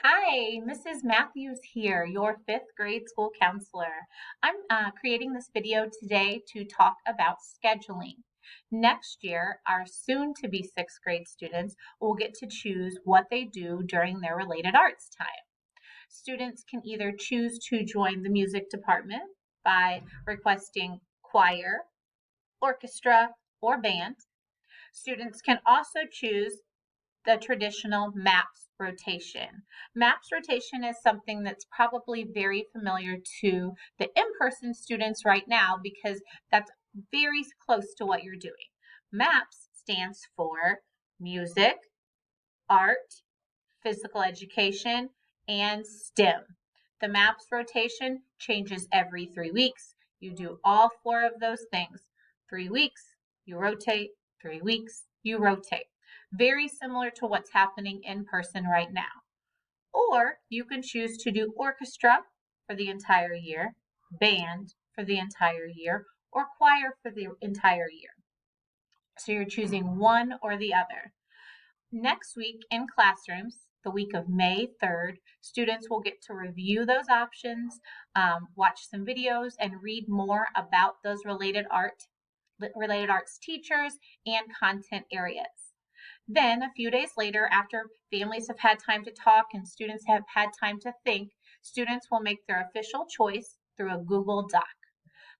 Hi, Mrs. Matthews here, your fifth grade school counselor. I'm creating this video today to talk about scheduling. Next year, our soon to be sixth grade students will get to choose what they do during their related arts time. Students can either choose to join the music department by requesting choir, orchestra, or band. Students can also choose the traditional MAPS rotation. MAPS rotation is something that's probably very familiar to the in-person students right now because that's very close to what you're doing. MAPS stands for music, art, physical education, and STEM. The MAPS rotation changes every 3 weeks. You do all four of those things. 3 weeks, you rotate, 3 weeks, you rotate. Very similar to what's happening in person right now. Or you can choose to do orchestra for the entire year, band for the entire year, or choir for the entire year. So you're choosing one or the other. Next week in classrooms, the week of May 3rd, students will get to review those options, watch some videos, and read more about those related arts teachers and content areas. Then, a few days later, after families have had time to talk and students have had time to think, students will make their official choice through a Google Doc.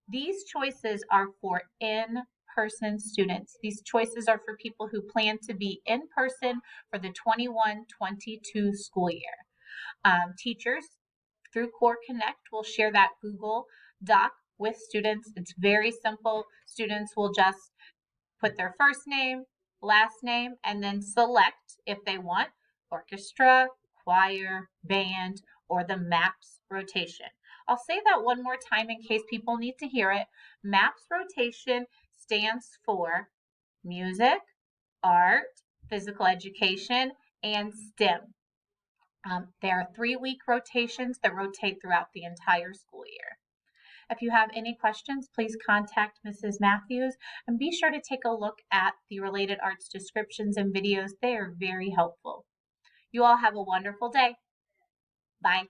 These choices are for in-person students. These choices are for people who plan to be in person for the 21-22 school year. Teachers through Core Connect will share that Google Doc with students. It's very simple. Students will just put their first name, last name, and then select if they want orchestra, choir, band, or the MAPS rotation. I'll say that one more time in case people need to hear it. MAPS rotation stands for music, art, physical education, and STEM. There are 3-week rotations that rotate throughout the entire school year. If you have any questions, please contact Mrs. Matthews and be sure to take a look at the related arts descriptions and videos. They are very helpful. You all have a wonderful day. Bye.